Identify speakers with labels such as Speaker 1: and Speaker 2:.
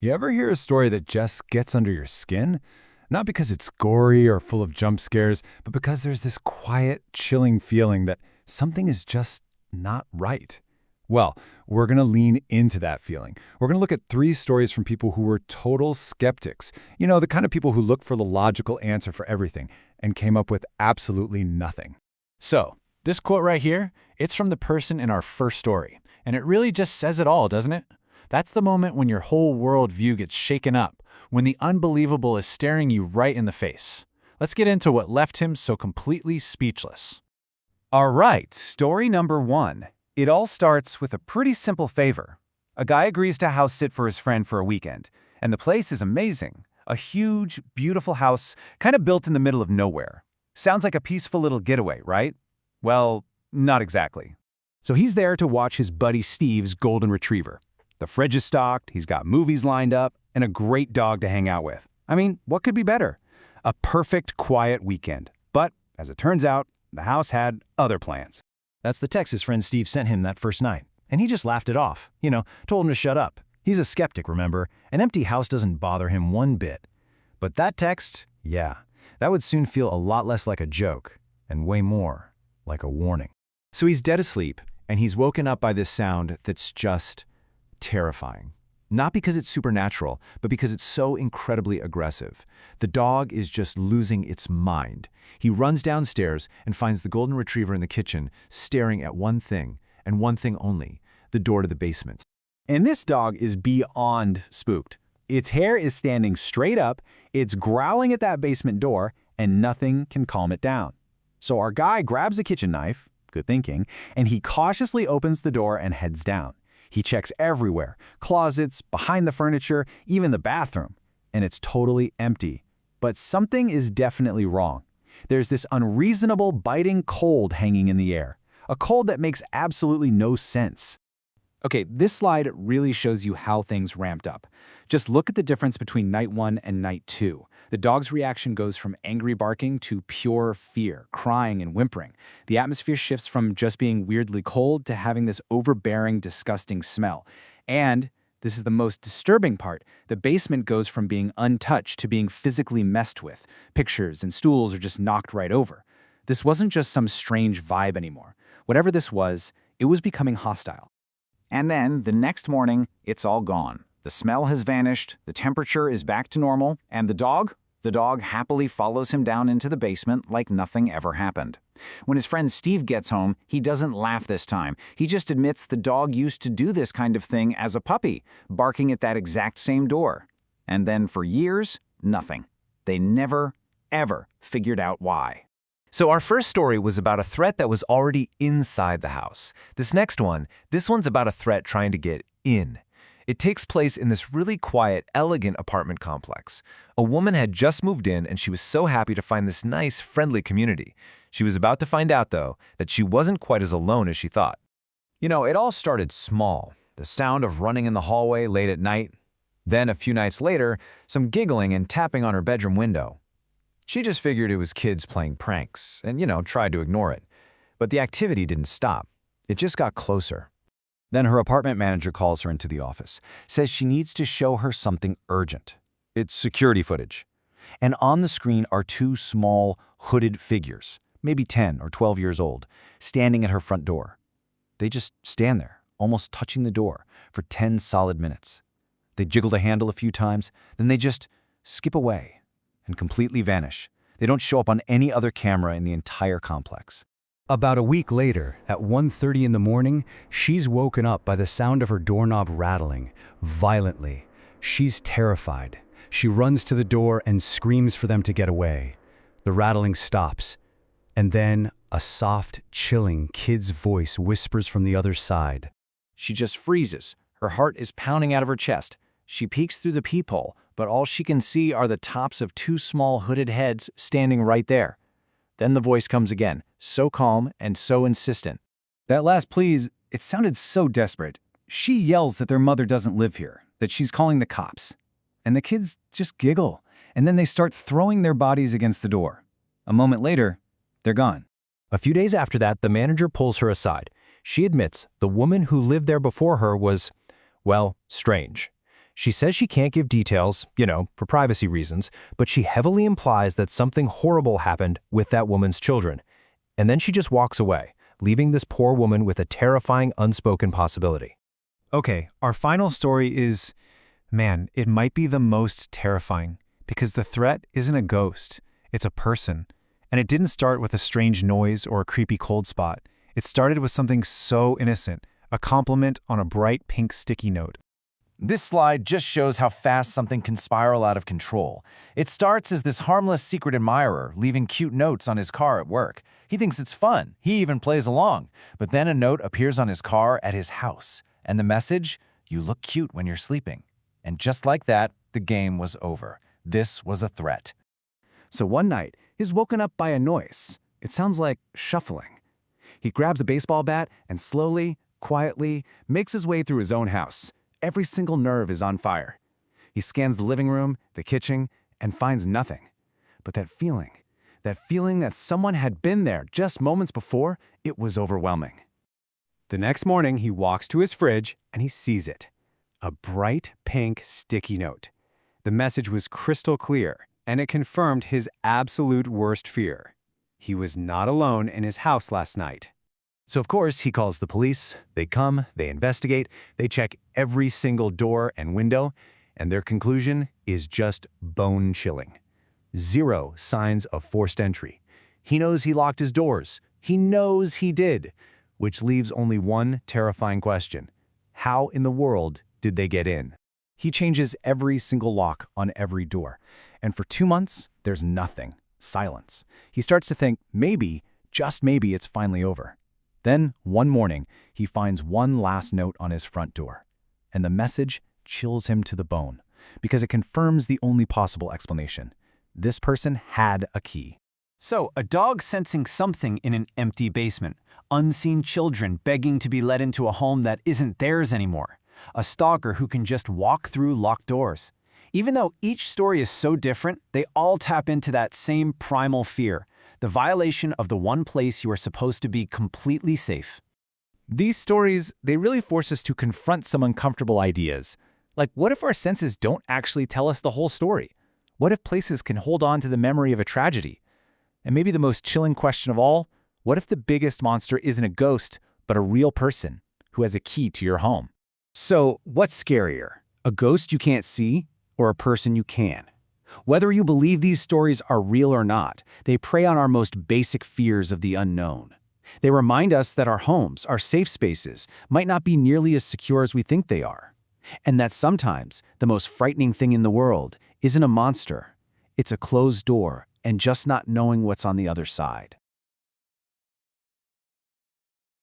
Speaker 1: You ever hear a story that just gets under your skin? Not because it's gory or full of jump scares, but because there's this quiet, chilling feeling that something is just not right. Well, we're going to lean into that feeling. We're going to look at 3 stories from people who were total skeptics. You know, the kind of people who look for the logical answer for everything and came up with absolutely nothing.
Speaker 2: So, this quote right here, it's from the person in our first story, and it really just says it all, doesn't it? That's the moment when your whole worldview gets shaken up, when the unbelievable is staring you right in the face. Let's get into what left him so completely speechless.
Speaker 3: All right, story number 1. It all starts with a pretty simple favor. A guy agrees to house sit for his friend for a weekend, and the place is amazing. A huge, beautiful house, kind of built in the middle of nowhere. Sounds like a peaceful little getaway, right? Well, not exactly. So he's there to watch his buddy Steve's golden retriever. The fridge is stocked, he's got movies lined up, and a great dog to hang out with. I mean, what could be better? A perfect, quiet weekend. But, as it turns out, the house had other plans.
Speaker 4: That's the text his friend Steve sent him that first night. And he just laughed it off. Told him to shut up. He's a skeptic, remember? An empty house doesn't bother him one bit. But that text, yeah, that would soon feel a lot less like a joke, and way more like a warning.
Speaker 3: So he's dead asleep, and he's woken up by this sound that's just terrifying. Not because it's supernatural, but because it's so incredibly aggressive. The dog is just losing its mind. He runs downstairs and finds the golden retriever in the kitchen, staring at one thing, and one thing only, the door to the basement.
Speaker 2: And this dog is beyond spooked. Its hair is standing straight up, it's growling at that basement door, and nothing can calm it down. So our guy grabs a kitchen knife, good thinking, and he cautiously opens the door and heads down. He checks everywhere, closets, behind the furniture, even the bathroom, and it's totally empty. But something is definitely wrong. There's this unreasonable, biting cold hanging in the air, a cold that makes absolutely no sense. Okay, this slide really shows you how things ramped up. Just look at the difference between night 1 and night 2. The dog's reaction goes from angry barking to pure fear, crying and whimpering. The atmosphere shifts from just being weirdly cold to having this overbearing, disgusting smell. And, this is the most disturbing part, the basement goes from being untouched to being physically messed with. Pictures and stools are just knocked right over. This wasn't just some strange vibe anymore. Whatever this was, it was becoming hostile.
Speaker 5: And then, the next morning, it's all gone. The smell has vanished, the temperature is back to normal, and the dog happily follows him down into the basement like nothing ever happened. When his friend Steve gets home, he doesn't laugh this time. He just admits the dog used to do this kind of thing as a puppy, barking at that exact same door. And then for years, nothing. They never, ever figured out why.
Speaker 3: So our first story was about a threat that was already inside the house. This one's about a threat trying to get in. It takes place in this really quiet, elegant apartment complex. A woman had just moved in and she was so happy to find this nice, friendly community. She was about to find out, though, that she wasn't quite as alone as she thought.
Speaker 4: It all started small. The sound of running in the hallway late at night. Then, a few nights later, some giggling and tapping on her bedroom window. She just figured it was kids playing pranks and, tried to ignore it. But the activity didn't stop. It just got closer. Then her apartment manager calls her into the office, says she needs to show her something urgent. It's security footage. And on the screen are 2 small, hooded figures, maybe 10 or 12 years old, standing at her front door. They just stand there, almost touching the door, for 10 solid minutes. They jiggle the handle a few times, then they just skip away and completely vanish. They don't show up on any other camera in the entire complex. About a week later, at 1:30 in the morning, she's woken up by the sound of her doorknob rattling, violently. She's terrified. She runs to the door and screams for them to get away. The rattling stops, and then a soft, chilling kid's voice whispers from the other side.
Speaker 2: She just freezes. Her heart is pounding out of her chest. She peeks through the peephole, but all she can see are the tops of 2 small hooded heads standing right there. Then the voice comes again, so calm and so insistent. That last please, it sounded so desperate. She yells that their mother doesn't live here, that she's calling the cops. And the kids just giggle, and then they start throwing their bodies against the door. A moment later, they're gone.
Speaker 4: A few days after that, the manager pulls her aside. She admits the woman who lived there before her was, well, strange.
Speaker 2: She says she can't give details, for privacy reasons, but she heavily implies that something horrible happened with that woman's children. And then she just walks away, leaving this poor woman with a terrifying unspoken possibility.
Speaker 3: Okay, our final story is, man, it might be the most terrifying, because the threat isn't a ghost, it's a person. And it didn't start with a strange noise or a creepy cold spot. It started with something so innocent, a compliment on a bright pink sticky note.
Speaker 4: This slide just shows how fast something can spiral out of control. It starts as this harmless secret admirer leaving cute notes on his car at work. He thinks it's fun. He even plays along. But then a note appears on his car at his house. And the message, "You look cute when you're sleeping." And just like that, the game was over. This was a threat.
Speaker 2: So one night, he's woken up by a noise. It sounds like shuffling. He grabs a baseball bat and slowly, quietly, makes his way through his own house. Every single nerve is on fire. He scans the living room, the kitchen, and finds nothing. But that feeling that someone had been there just moments before, it was overwhelming. The next morning, he walks to his fridge and he sees it. A bright pink sticky note. The message was crystal clear, and it confirmed his absolute worst fear. He was not alone in his house last night. So of course, he calls the police. They come, they investigate, they check every single door and window, and their conclusion is just bone-chilling. 0 signs of forced entry. He knows he locked his doors. He knows he did, which leaves only one terrifying question. How in the world did they get in? He changes every single lock on every door, and for 2 months, there's nothing. Silence. He starts to think maybe, just maybe, it's finally over. Then, one morning, he finds one last note on his front door, and the message chills him to the bone, because it confirms the only possible explanation. This person had a key.
Speaker 3: So, a dog sensing something in an empty basement, unseen children begging to be let into a home that isn't theirs anymore, a stalker who can just walk through locked doors. Even though each story is so different, they all tap into that same primal fear, the violation of the one place you are supposed to be completely safe.
Speaker 1: These stories, they really force us to confront some uncomfortable ideas. Like, what if our senses don't actually tell us the whole story? What if places can hold on to the memory of a tragedy? And maybe the most chilling question of all, what if the biggest monster isn't a ghost, but a real person who has a key to your home?
Speaker 3: So, what's scarier? A ghost you can't see, or a person you can? Whether you believe these stories are real or not, they prey on our most basic fears of the unknown. They remind us that our homes, our safe spaces, might not be nearly as secure as we think they are. And that sometimes the most frightening thing in the world isn't a monster. It's a closed door and just not knowing what's on the other side.